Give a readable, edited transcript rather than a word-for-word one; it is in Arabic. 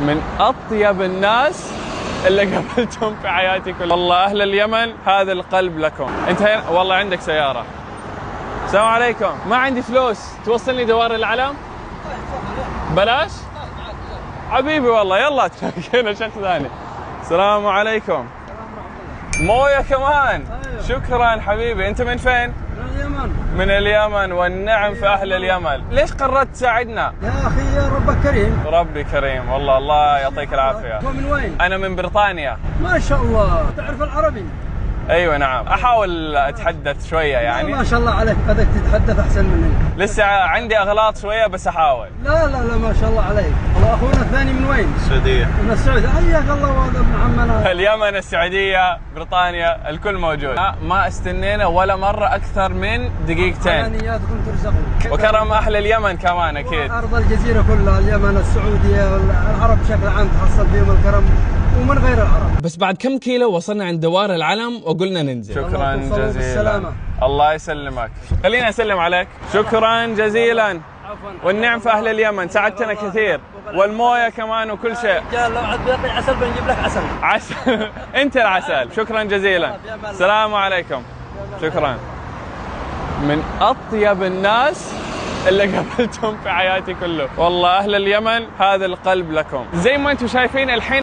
من أطيب الناس اللي قابلتهم في حياتي كلها. والله أهل اليمن هذا القلب لكم. أنت والله عندك سيارة. السلام عليكم. ما عندي فلوس توصلني دوار العلم؟ بلاش؟ حبيبي والله يلا تلاقينا شخص ثاني. السلام عليكم. مويه كمان. شكرا حبيبي. أنت من فين؟ من اليمن. من اليمن والنعم في أهل اليمن. ليش قررت تساعدنا؟ يا أخي يا ربك كريم. ربي كريم والله. الله يعطيك العافية. ومن وين؟ أنا من بريطانيا. ما شاء الله تعرف العربي؟ ايوه نعم، احاول اتحدث شويه يعني. ما شاء الله عليك قدرت تتحدث احسن مني. لسه عندي اغلاط شويه بس احاول. لا ما شاء الله عليك. واخونا الثاني من وين؟ السعوديه. من السعوديه. حياك الله وهذا ابن عمنا. اليمن، السعوديه، بريطانيا، الكل موجود. ما استنينا ولا مره اكثر من دقيقتين. امنياتكم ترزقون. وكرم اهل اليمن كمان اكيد. ارض الجزيره كلها، اليمن، السعوديه، العرب بشكل عام تحصل فيهم الكرم ومن غير العرب. بس بعد كم كيلو وصلنا عند دوار العلم وقلنا ننزل. شكرا جزيلا. الله يسلمك. خليني اسلم عليك. شكرا جزيلا. والنعم في اهل اليمن، ساعدتنا كثير. والمويه كمان وكل شيء. رجال لو عاد بيعطي عسل بنجيب لك عسل. عسل. انت العسل. شكرا جزيلا. السلام عليكم. شكرا. من اطيب الناس اللي قابلتهم في حياتي كله. والله اهل اليمن هذا القلب لكم. زي ما انتم شايفين الحين